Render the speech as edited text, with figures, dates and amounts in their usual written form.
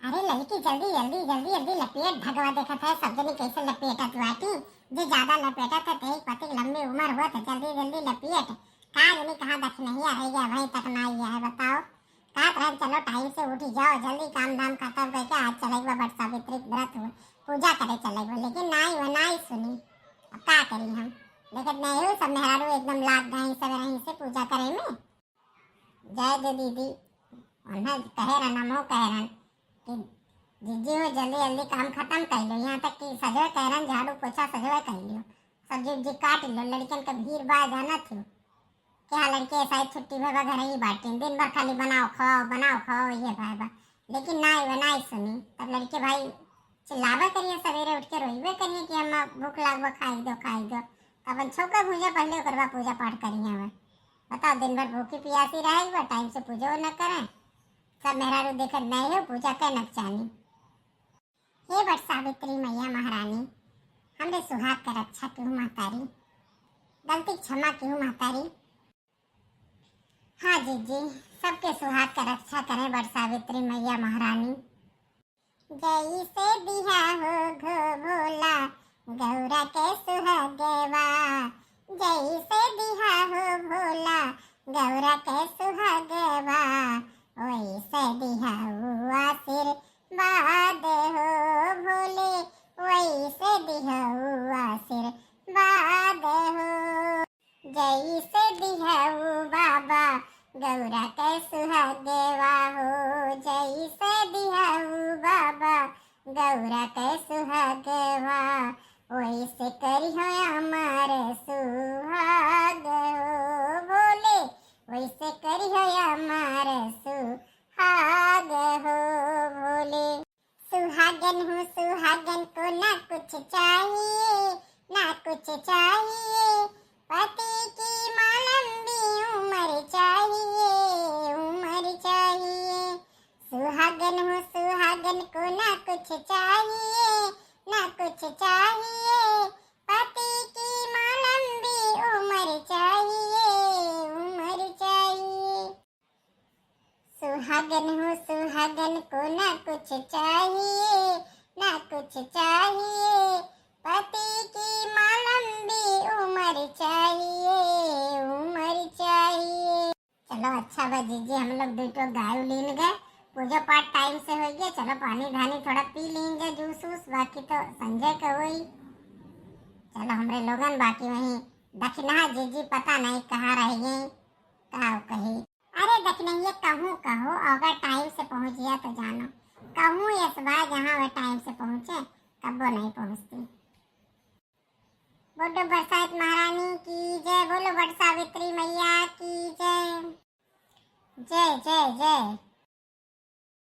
अरे लड़की जल्दी जल्दी जल्दी जल्दी लपेट भगवा देखा था सब जने कैसे लपेटा तुआटी जे ज्यादा लपेटा था तेरी पति लंबी उम्र हुआ तो जल्दी जल्दी लपेट कहाँ जनी कहाँ दख नहीं आ गया वहीं तक ना आया है बताओ कहाँ तरह चलो टाइम से उठी जाओ जल्दी काम धाम खत्म करके आज चलेगा बट सावित्री व्रत हो पूजा करे चलेगा लेकिन ना ही वो ना ही सुनी अब क्या करी हम लेकिन नहीं हो सब मेहरारू एकदम लाग गए सब रही से पूजा करे में जय दे दीदी उन्हें कहे रहा नमो कह रहा कि जीजी हो जल्दी जल्दी काम खत्म कर लो यहाँ तक कि सजो कह रहा झाड़ू पोछा सजो कर लो सब्जी उब्जी काट लो लड़कियों का भीड़ बार जाना थी क्या लड़के ऐसा छुट्टी भाई घर ही बांटे दिन भर खाली बनाओ खाओ ये भाई लेकिन ना ही ना ही सुनी तब लड़के भाई चिल्लावा करिए सवेरे उठ के रोइबे करिए कि हम भूख लागवा खाई दो अपन छोका भूजा पहले करवा पूजा पाठ करिए हमें बताओ दिन भर भूखी प्यासी रहेगी टाइम से पूजा न करें सब मेहरारू देखत नहीं हो पूजा कर नचानी हे बट सावित्री मैया महारानी हमरे सुहाग का रक्षा क्यों मातारी गलती क्षमा क्यों मातारी। हाँ जी सबके सुहाग का रक्षा करें बट सावित्री मैया महारानी। जय से दिया हो घो भोला गौरा के सुहागवा जय से दिया हो भोला गौरा के सुहागवा वैसे दिया हुआ सिर बाद हो भोले वैसे दिया हुआ सिर बाद हो जैसे दिया बाबा गौरा के सुहागवा हो जैसे दिया बाबा गौरा के सुहागवा वैसे करी हो हमारे सुहाग हो भोले वैसे करी हो हमारे सुहाग हो भोले। सुहागन को ना कुछ चाहिए पति की माँ लंबी उम्र चाहिए सुहागन को ना कुछ चाहिए पति की माँ लंबी उम्र चाहिए सुहागन को ना कुछ चाहिए पति की माँ लंबी उम्र चाहिए चलो अच्छा बा जीजी हम लोग दूटो गाय लीन गए पूजा पाठ टाइम से हो गया चलो पानी धानी थोड़ा पी लेंगे जूस वूस बाकी तो संजय का वही चलो हमरे लोगन बाकी वही दक्षिणा जीजी पता नहीं कहाँ रह गई कहाँ कही अरे दक्षिणा ये कहूँ अगर टाइम से पहुँच गया तो जानो कहूँ यस बार जहाँ वह टाइम से पहुँचे कब नहीं पहुँचती। बोलो बरसात महारानी की जय बोलो बट सावित्री मैया की जय जय जय जय।